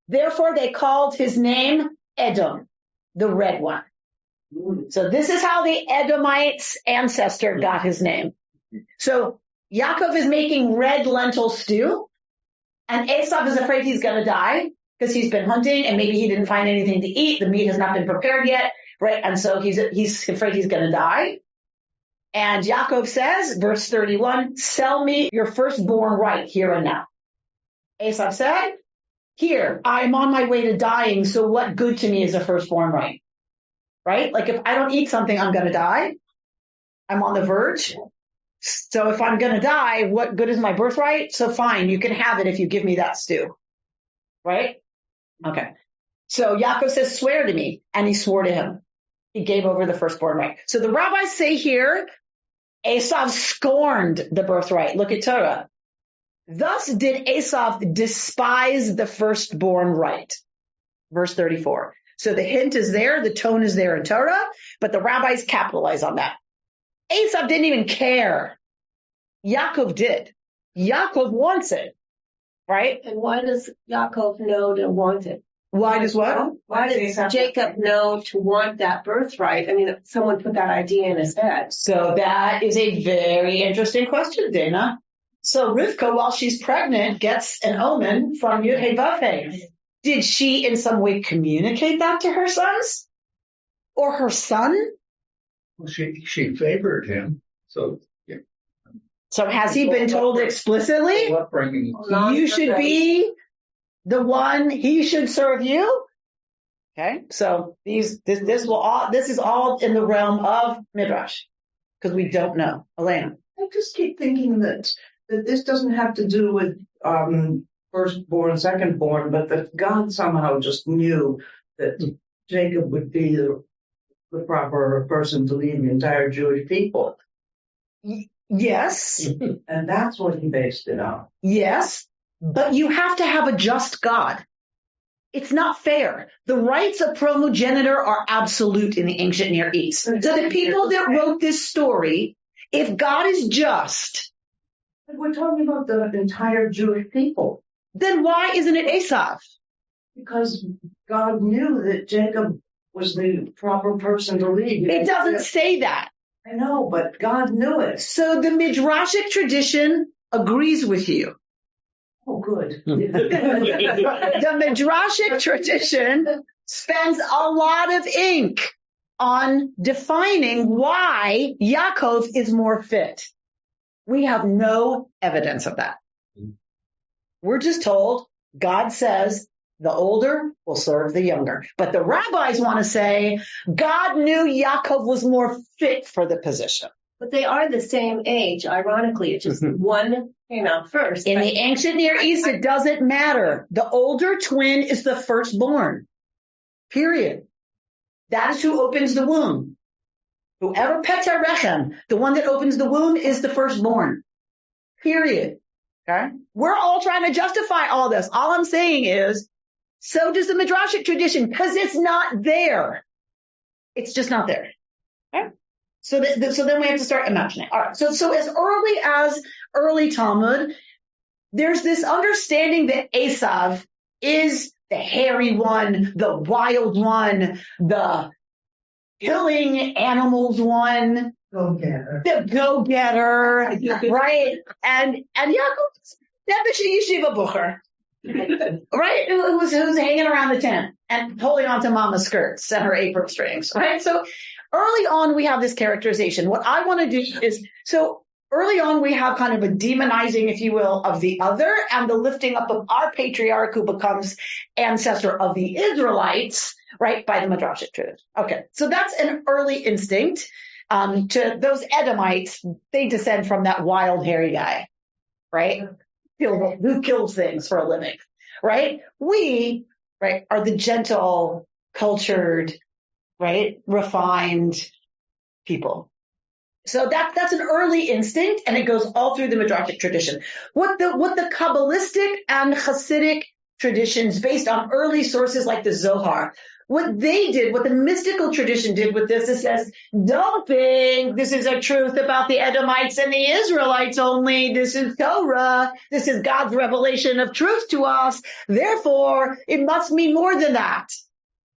Therefore, they called his name Edom, the red one. So this is how the Edomite's ancestor got his name. So Yaakov is making red lentil stew, and Esav is afraid he's going to die because he's been hunting and maybe he didn't find anything to eat. The meat has not been prepared yet, right? And so he's afraid he's going to die. And Yaakov says, verse 31, sell me your firstborn right here and now. Esav said, here, I'm on my way to dying, so what good to me is a firstborn right? Right? Like if I don't eat something, I'm going to die. I'm on the verge. So if I'm going to die, what good is my birthright? So fine, you can have it if you give me that stew. Right? Okay. So Yaakov says, swear to me. And he swore to him. He gave over the firstborn right. So the rabbis say here, Esav scorned the birthright. Look at Torah. Thus did Esav despise the firstborn right. Verse 34. So the hint is there, the tone is there in Torah, but the rabbis capitalize on that. Esav didn't even care. Yaakov did. Yaakov wants it, right? And why does Yaakov know to want it? Why does what? Why does Jacob know to want that birthright? I mean, someone put that idea in his head. So that is a very interesting question, Dana. So Rivka, while she's pregnant, gets an omen from Yud-Hey Vav-Hey. Did she in some way communicate that to her sons? Or her son? Well, she favored him. So, yeah. So has he been told explicitly? Upbringing. You should be the one, he should serve you? Okay, so this is all in the realm of Midrash. Because we don't know. Elena. I just keep thinking that this doesn't have to do with firstborn, secondborn, but that God somehow just knew that Jacob would be the proper person to lead the entire Jewish people. Yes. And that's what he based it on. Yes. But you have to have a just God. It's not fair. The rights of primogeniture are absolute in the ancient Near East. So the people that wrote this story, if God is just, But we're talking about the entire Jewish people. then why isn't it Esav? Because God knew that Jacob was the proper person to lead. It doesn't say that. I know, but God knew it. So the Midrashic tradition agrees with you. Oh, good. The Midrashic tradition spends a lot of ink on defining why Yaakov is more fit. We have no evidence of that. We're just told God says the older will serve the younger. But the rabbis want to say God knew Yaakov was more fit for the position. But they are the same age, ironically. It's just one came out first. In the ancient Near East, it doesn't matter. The older twin is the firstborn. Period. That is who opens the womb. Whoever Peter Rechem, the one that opens the womb, is the firstborn. Period. Okay? We're all trying to justify all this. All I'm saying is, so does the Midrashic tradition, because it's not there. It's just not there. Okay? So then we have to start imagining. All right. So as early as early Talmud, there's this understanding that Esav is the hairy one, the wild one, the killing animals one, the go-getter, right? And Yaakov's Nebuchadnezzar Yeshiva Bucher, right? Who's hanging around the tent and holding on to mama's skirts and her apron strings, right? So early on, we have this characterization. What I want to do is, so early on, we have kind of a demonizing, if you will, of the other and the lifting up of our patriarch who becomes ancestor of the Israelites, right, by the Midrashic tradition. Okay, so that's an early instinct. To those Edomites, they descend from that wild, hairy guy, right, who kills things for a living, right? We, right, are the gentle, cultured, right, refined people. So that's an early instinct, and it goes all through the Midrashic tradition. What the Kabbalistic and Hasidic traditions, based on early sources like the Zohar, what they did, what the mystical tradition did with this, it says, don't think this is a truth about the Edomites and the Israelites only. This is Torah. This is God's revelation of truth to us. Therefore, it must mean more than that.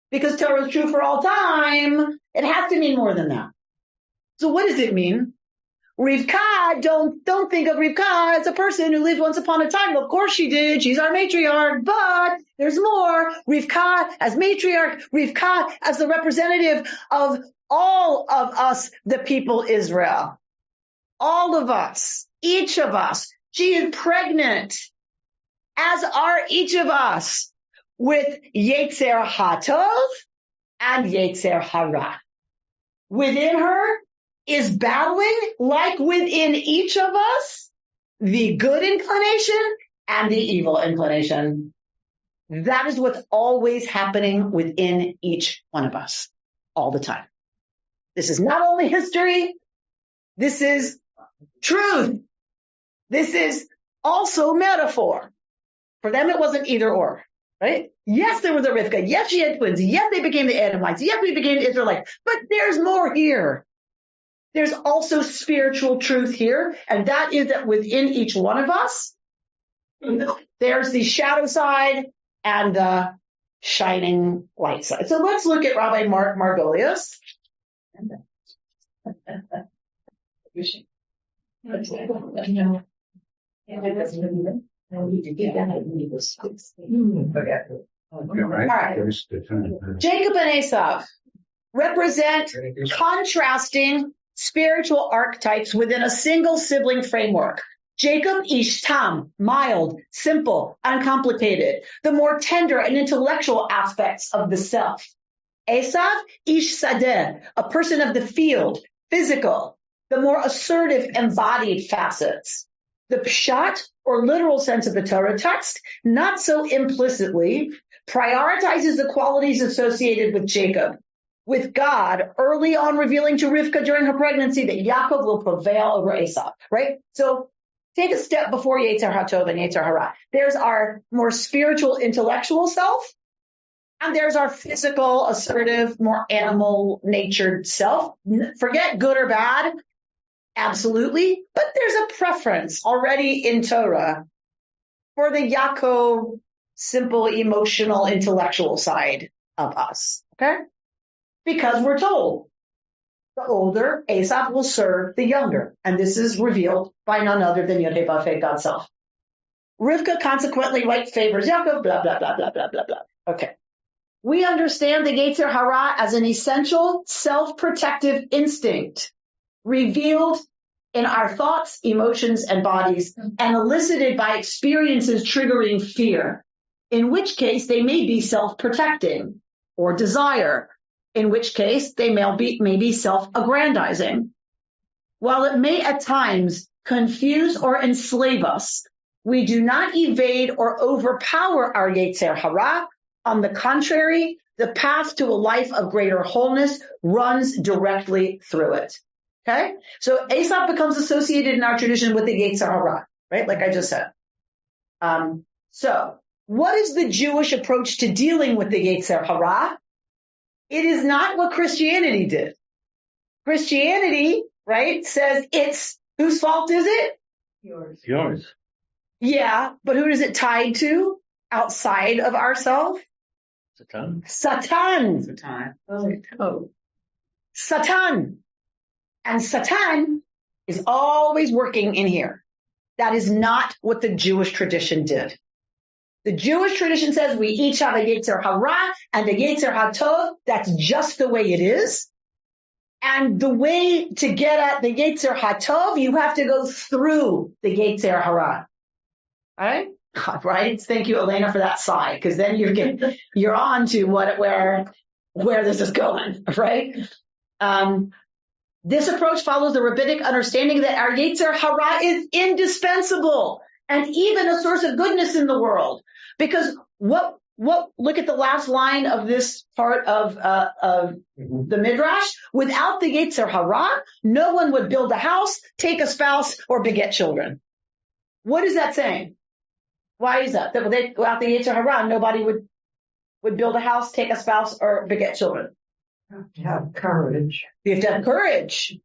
Because Torah is true for all time, it has to mean more than that. So what does it mean? Rivka, don't think of Rivka as a person who lived once upon a time. Of course she did. She's our matriarch, but there's more. Rivka as matriarch, Rivka as the representative of all of us, the people Israel. All of us, each of us. She is pregnant, as are each of us, with Yetzer HaTov and Yetzer Hara. Within her, is battling, like within each of us, the good inclination and the evil inclination. That is what's always happening within each one of us all the time. This is not only history. This is truth. This is also metaphor. For them, it wasn't either or, right? Yes, there was a Rivka. Yes, she had twins. Yes, they became the Edomites. Yes, we became the Israelites. But there's more here. There's also spiritual truth here. And that is that within each one of us, there's the shadow side and the shining light side. So let's look at Rabbi Margolius. Jacob and Esau represent contrasting spiritual archetypes within a single sibling framework. Jacob, ish tam, mild, simple, uncomplicated, the more tender and intellectual aspects of the self. Esav, ish sadeh, a person of the field, physical, the more assertive, embodied facets. The pshat, or literal sense of the Torah text, not so implicitly, prioritizes the qualities associated with Jacob, with God early on revealing to Rivka during her pregnancy that Yaakov will prevail over Esau, right? So take a step before Yetzer HaTov and Yetzer Hara. There's our more spiritual, intellectual self, and there's our physical, assertive, more animal-natured self. Forget good or bad, absolutely, but there's a preference already in Torah for the Yaakov, simple, emotional, intellectual side of us, okay? Because we're told the older Esau will serve the younger, and this is revealed by none other than Yod Heh God's self. Rivka consequently favors Yaakov, blah, blah, blah, blah, blah, blah, blah. Okay. We understand the Yetzer Hara as an essential self-protective instinct revealed in our thoughts, emotions, and bodies, and elicited by experiences triggering fear, in which case they may be self-protecting, or desire, in which case they may be self-aggrandizing. While it may at times confuse or enslave us, we do not evade or overpower our Yetzer Hara. On the contrary, the path to a life of greater wholeness runs directly through it. Okay? So Esau becomes associated in our tradition with the Yetzer Hara, right? Like I just said. So what is the Jewish approach to dealing with the Yetzer Hara? It is not what Christianity did. Christianity, right, says it's, whose fault is it? Yours. Yeah, but who is it tied to outside of ourselves? Satan. Satan. And Satan is always working in here. That is not what the Jewish tradition did. The Jewish tradition says we each have a Yetzer Hara and a Yetzer HaTov. That's just the way it is. And the way to get at the Yetzer HaTov, you have to go through the Yetzer Hara. All right? Right? Thank you, Elena, for that sigh, because then you're on to where this is going, right? This approach follows the rabbinic understanding that our Yetzer Hara is indispensable and even a source of goodness in the world. Because look at the last line of this part of the Midrash. Without the Yetzer Hara, no one would build a house, take a spouse, or beget children. What is that saying? Why is that? That without the Yetzer Hara, nobody would build a house, take a spouse, or beget children. You have to have courage. You have to have courage.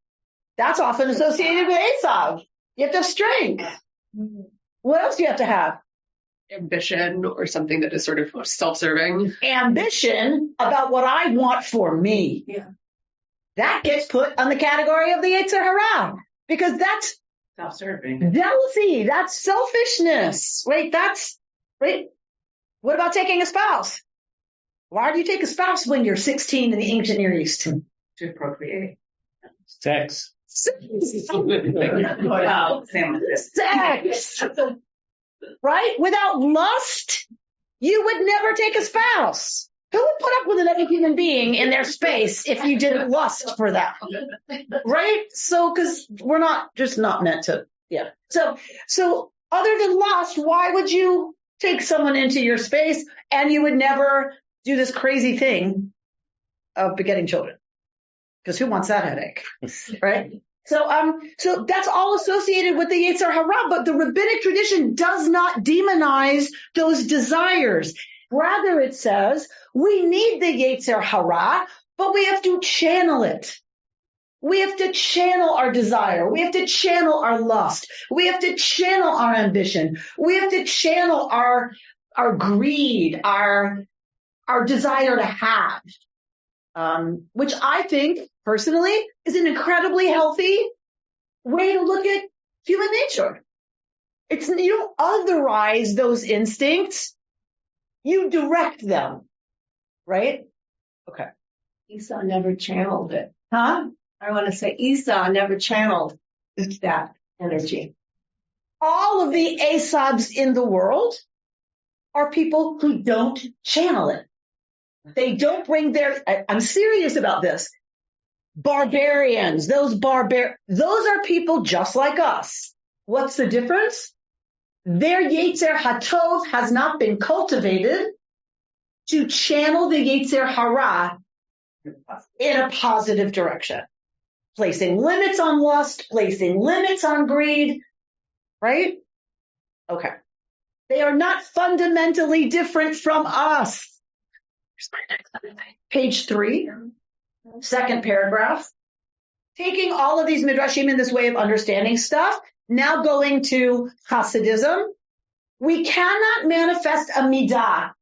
That's often associated with Esau. You have to have strength. What else do you have to have? Ambition, or something that is sort of self-serving. Ambition about what I want for me. Yeah. That gets put on the category of the Yetzer Hara, because that's Self-serving. jealousy. That's selfishness. Right? Right. What about taking a spouse? Why do you take a spouse when you're 16 in the ancient Near East? To procreate. Sex. Wow. Sex. Right? Without lust, you would never take a spouse. Who would put up with another human being in their space if you didn't lust for them? Right? So, because we're just not meant to, yeah. So other than lust, why would you take someone into your space and you would never do this crazy thing of begetting children? Because who wants that headache? Right? So that's all associated with the Yetzer Hara, but the rabbinic tradition does not demonize those desires. Rather, it says we need the Yetzer Hara, but we have to channel it. We have to channel our desire. We have to channel our lust. We have to channel our ambition. We have to channel our greed, our desire to have, which I think personally is an incredibly healthy way to look at human nature. You don't otherize those instincts. You direct them, right? Okay. Esau never channeled it. Huh? I want to say Esau never channeled that energy. All of the Esabs in the world are people who don't channel it. They don't bring I'm serious about this. Barbarians, those are people just like us. What's the difference? Their Yetzer Hatov has not been cultivated to channel the Yetzer Hara in a positive direction. Placing limits on lust, placing limits on greed, right? Okay. They are not fundamentally different from us. Page 3, second paragraph. Taking all of these midrashim in this way of understanding stuff, now going to Hasidism, we cannot manifest a midah,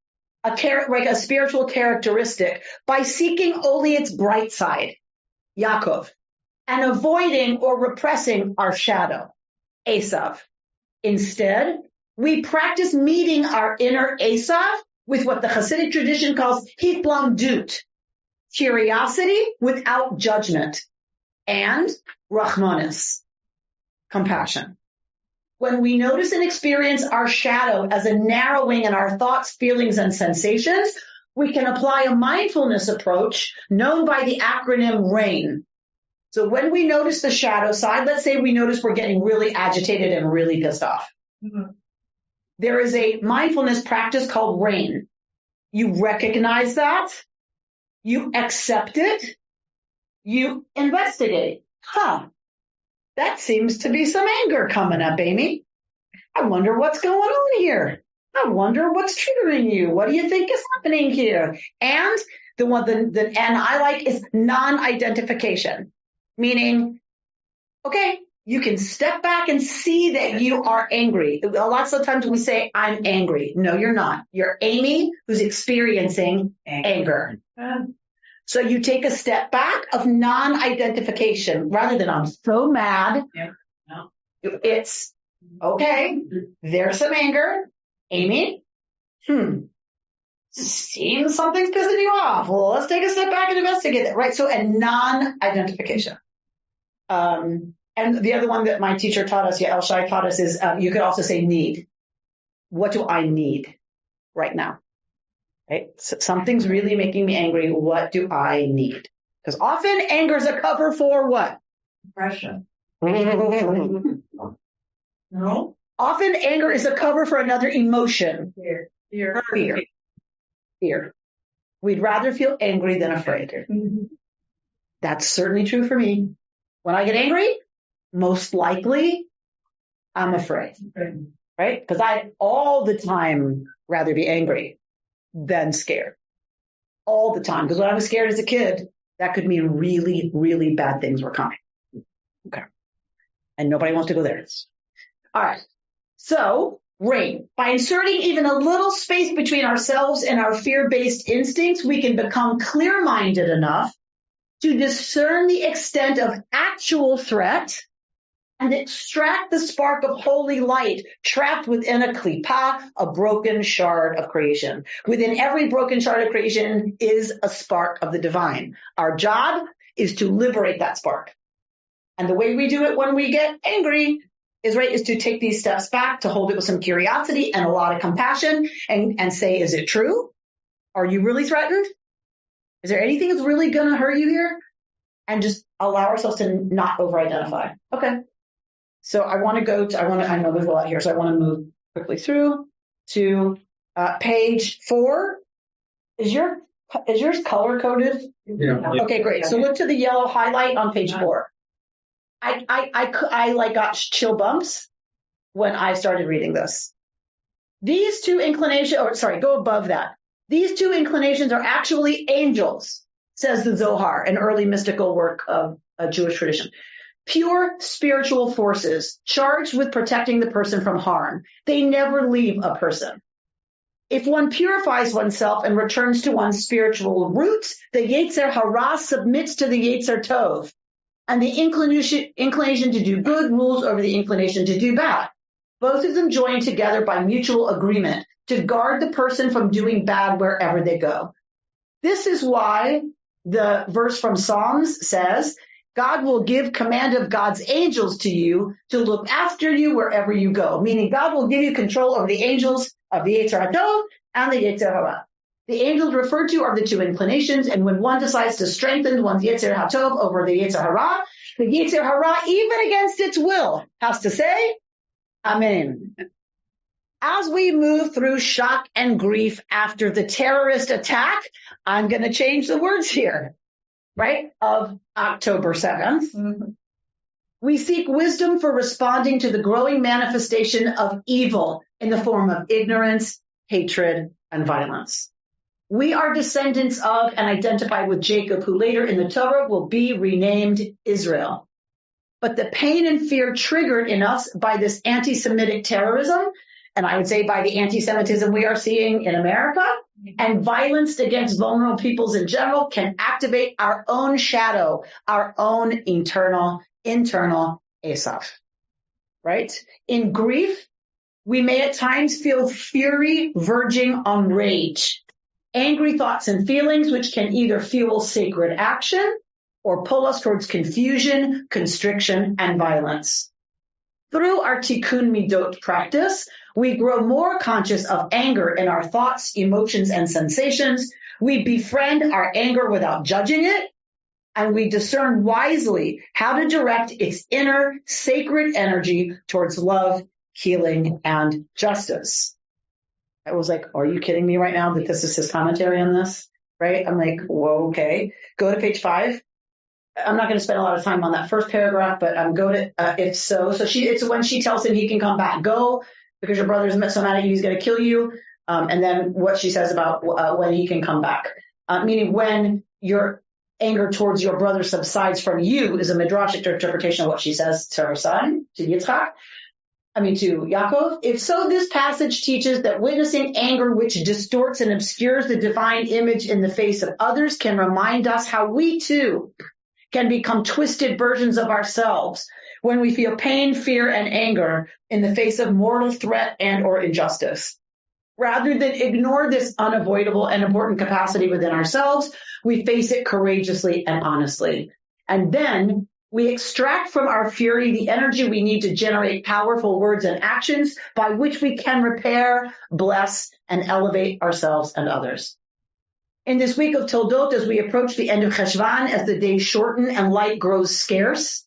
like a spiritual characteristic, by seeking only its bright side, Yaakov, and avoiding or repressing our shadow, Esav. Instead, we practice meeting our inner Esav with what the Hasidic tradition calls hitlamdut, curiosity without judgment, and rachmanis, compassion. When we notice and experience our shadow as a narrowing in our thoughts, feelings, and sensations, we can apply a mindfulness approach known by the acronym RAIN. So when we notice the shadow side, let's say we notice we're getting really agitated and really pissed off. Mm-hmm. There is a mindfulness practice called RAIN. You recognize that, you accept it, you investigate. That seems to be some anger coming up, Amy. I wonder what's going on here. I wonder what's triggering you. What do you think is happening here? And the one the N I like is non-identification, meaning, okay, you can step back and see that you are angry. Lots of times we say, I'm angry. No, you're not. You're Amy who's experiencing anger. So you take a step back of non-identification rather than I'm so mad. Yeah. No. It's okay. There's some anger. Amy, seems something's pissing you off. Well, let's take a step back and investigate it. Right. So a non-identification. And the other one that my teacher taught us, El Shai taught us is you could also say need. What do I need right now? Right? So something's really making me angry. What do I need? Because often anger is a cover for what? Depression. No. Often anger is a cover for another emotion. Fear. We'd rather feel angry than afraid. Mm-hmm. That's certainly true for me. When I get angry, most likely I'm afraid. Right? Because I'd all the time rather be angry than scared. All the time. Because when I was scared as a kid, that could mean really, really bad things were coming. Okay. And nobody wants to go there. All right. So, RAIN. By inserting even a little space between ourselves and our fear-based instincts, we can become clear-minded enough to discern the extent of actual threat and extract the spark of holy light trapped within a klipa, a broken shard of creation. Within every broken shard of creation is a spark of the divine. Our job is to liberate that spark. And the way we do it when we get angry is to take these steps back, to hold it with some curiosity and a lot of compassion and say, is it true? Are you really threatened? Is there anything that's really going to hurt you here? And just allow ourselves to not over-identify. Okay. So I want to go to, I know there's a lot here, so I want to move quickly through to page 4. Is yours color coded? Yeah. Okay, great. So look to the yellow highlight on page 4. I like got chill bumps when I started reading this. These two inclinations, go above that. These two inclinations are actually angels, says the Zohar, an early mystical work of a Jewish tradition. Pure spiritual forces charged with protecting the person from harm. They never leave a person. If one purifies oneself and returns to one's spiritual roots, the Yetzer Hara submits to the Yetzer Tov, and the inclination to do good rules over the inclination to do bad. Both of them join together by mutual agreement to guard the person from doing bad wherever they go. This is why the verse from Psalms says, God will give command of God's angels to you to look after you wherever you go. Meaning God will give you control over the angels of the Yetzer HaTov and the Yetzer Hara. The angels referred to are the two inclinations, and when one decides to strengthen one's Yetzer HaTov over the Yetzer Hara, the Yetzer Hara, even against its will, has to say, Amen. As we move through shock and grief after the terrorist attack, I'm going to change the words here, right, of October 7th. We seek wisdom for responding to the growing manifestation of evil in the form of ignorance, hatred, and violence. We are descendants of and identify with Jacob, who later in the Torah will be renamed Israel. But the pain and fear triggered in us by this anti-Semitic terrorism, and I would say by the anti-Semitism we are seeing in America, and violence against vulnerable peoples in general, can activate our own shadow, our own internal Esav, right? In grief, we may at times feel fury verging on rage, angry thoughts and feelings which can either fuel sacred action or pull us towards confusion, constriction, and violence. Through our Tikkun Midot practice, we grow more conscious of anger in our thoughts, emotions, and sensations. We befriend our anger without judging it, and we discern wisely how to direct its inner sacred energy towards love, healing, and justice. I was like, are you kidding me right now that this is his commentary on this? Right? I'm like, whoa, okay. Go to page 5. I'm not going to spend a lot of time on that first paragraph, but go to if so. So it's when she tells him he can come back. Go, because your brother's so mad at you, he's going to kill you. And then what she says about when he can come back. Meaning when your anger towards your brother subsides from you is a midrashic interpretation of what she says to her son, to Yitzchak. To Yaakov. If so, this passage teaches that witnessing anger which distorts and obscures the divine image in the face of others can remind us how we too can become twisted versions of ourselves when we feel pain, fear, and anger in the face of mortal threat and or injustice. Rather than ignore this unavoidable and important capacity within ourselves, we face it courageously and honestly. And then we extract from our fury the energy we need to generate powerful words and actions by which we can repair, bless, and elevate ourselves and others. In this week of Toldot, as we approach the end of Cheshvan, as the days shorten and light grows scarce,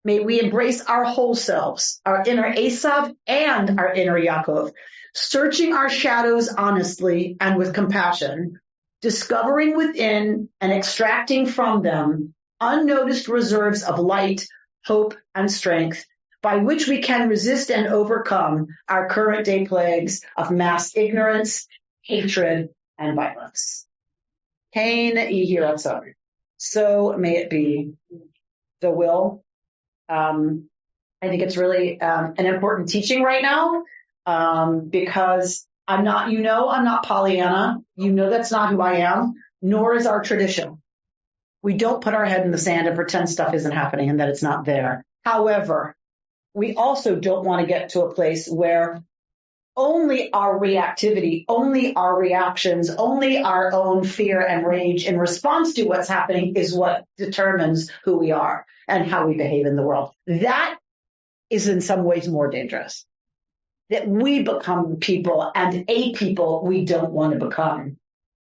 may we embrace our whole selves, our inner Esav and our inner Yaakov, searching our shadows honestly and with compassion, discovering within and extracting from them unnoticed reserves of light, hope, and strength by which we can resist and overcome our current day plagues of mass ignorance, hatred, and violence. Kain Yehi Ratzon. So may it be the will. I think it's really an important teaching right now because I'm not Pollyanna. That's not who I am, nor is our tradition. We don't put our head in the sand and pretend stuff isn't happening and that it's not there. However, we also don't want to get to a place where only our reactivity, only our reactions, only our own fear and rage in response to what's happening is what determines who we are and how we behave in the world. That is in some ways more dangerous. That we become people and a people we don't want to become.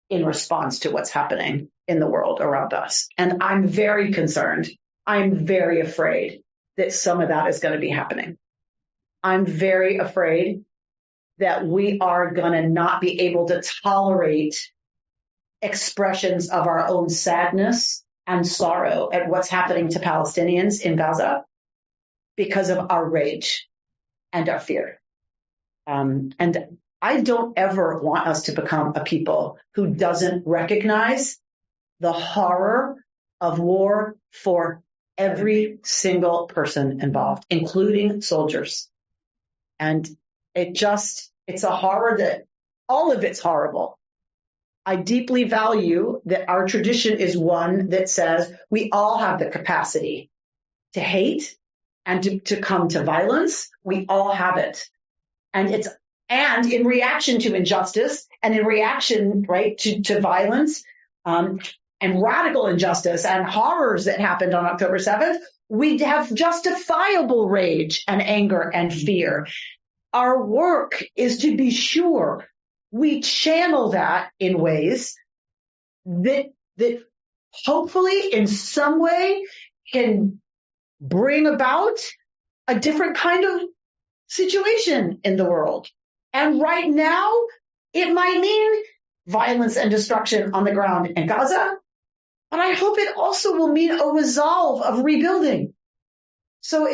in response to what's happening in the world around us. And I'm very concerned. I'm very afraid that some of that is going to be happening. I'm very afraid that we are going to not be able to tolerate expressions of our own sadness and sorrow at what's happening to Palestinians in Gaza because of our rage and our fear. And I don't ever want us to become a people who doesn't recognize the horror of war for every single person involved, including soldiers. And it's a horror that all of it's horrible. I deeply value that our tradition is one that says we all have the capacity to hate and to come to violence. We all have it. And in reaction to injustice and in reaction, right, to violence, and radical injustice and horrors that happened on October 7th, we have justifiable rage and anger and fear. Our work is to be sure we channel that in ways that hopefully in some way can bring about a different kind of situation in the world. And right now, it might mean violence and destruction on the ground in Gaza, but I hope it also will mean a resolve of rebuilding. So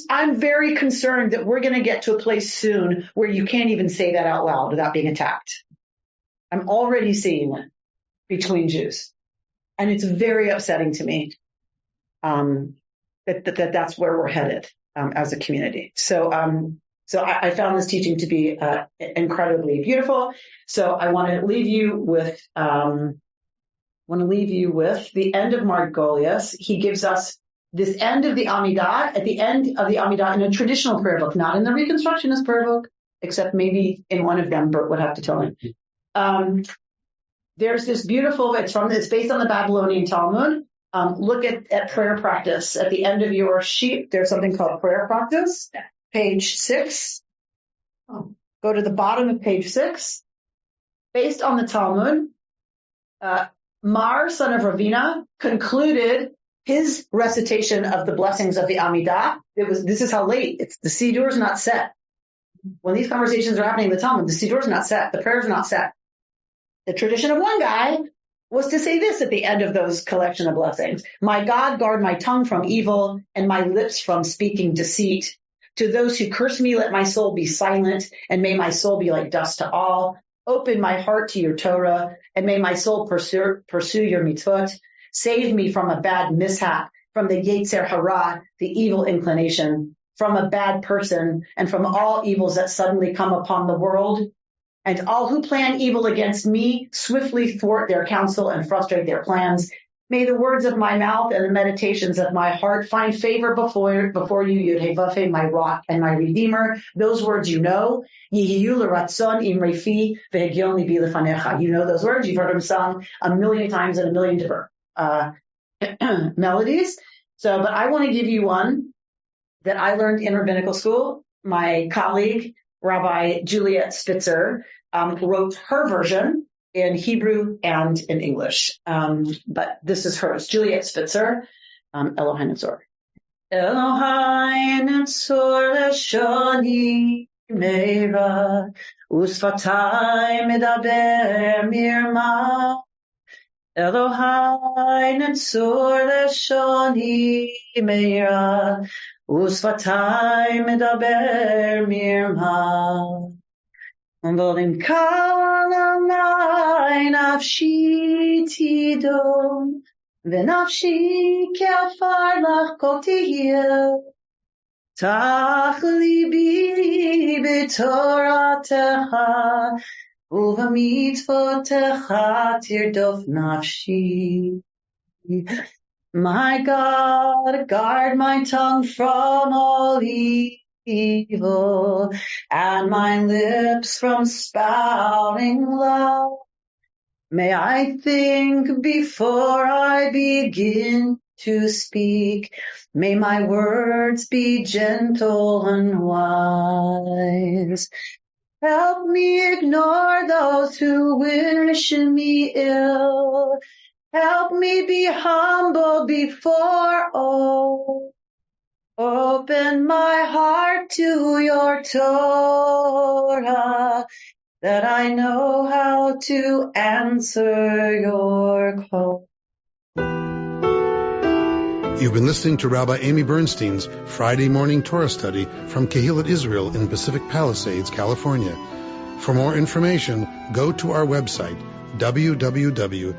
I'm very concerned that we're going to get to a place soon where you can't even say that out loud without being attacked. I'm already seeing it between Jews. And it's very upsetting to me that's where we're headed as a community. So I found this teaching to be incredibly beautiful. So I want to leave you with the end of Margolius. He gives us this end of the Amidah, at the end of the Amidah in a traditional prayer book, not in the Reconstructionist prayer book, except maybe in one of them, Bert would have to tell him. There's this beautiful, it's based on the Babylonian Talmud. Look at prayer practice. At the end of your sheet, there's something called prayer practice, page 6. Go to the bottom of page 6. Based on the Talmud, Mar, son of Ravina, concluded his recitation of the blessings of the Amidah. This is how late. The Siddur is not set. When these conversations are happening in the Talmud, the Siddur is not set. The prayer is not set. The tradition of one guy was to say this at the end of those collection of blessings. My God, guard my tongue from evil and my lips from speaking deceit. To those who curse me, let my soul be silent, and may my soul be like dust to all. Open my heart to your Torah, and may my soul pursue your mitzvot. Save me from a bad mishap, from the Yetzer Hara, the evil inclination, from a bad person, and from all evils that suddenly come upon the world. And all who plan evil against me swiftly thwart their counsel and frustrate their plans. May the words of my mouth and the meditations of my heart find favor before you, Yud-Heh-Vav-Heh, my rock and my redeemer. Those words you know. Yihiyu l'ratzon imrei fi v'hegyon libi lefanecha. You know those words. You've heard them sung a million times in a million different melodies. But I want to give you one that I learned in rabbinical school. My colleague, Rabbi Juliet Spitzer, wrote her version in Hebrew and in English. But this is hers. Juliet Spitzer, Elohai Netzor. Elohai Netzor leshoni meira, usfatai medaber mirma. Elohai Netzor leshoni meira, usfatai medaber mirma. Volim kal alai nafshi tidom, v'nafshi ke'afar lach kol tihye. Tach libi b'toratecha, u'v'mitzvotecha tirdof nafshi. My God, guard my tongue from all evil, and my lips from spouting love. May I think before I begin to speak. May my words be gentle and wise. Help me ignore those who wish me ill. Help me be humble before all. Open my heart to your Torah, that I know how to answer your call. You've been listening to Rabbi Amy Bernstein's Friday Morning Torah Study from Kehillat Israel in Pacific Palisades, California. For more information, go to our website, www.ourki.org.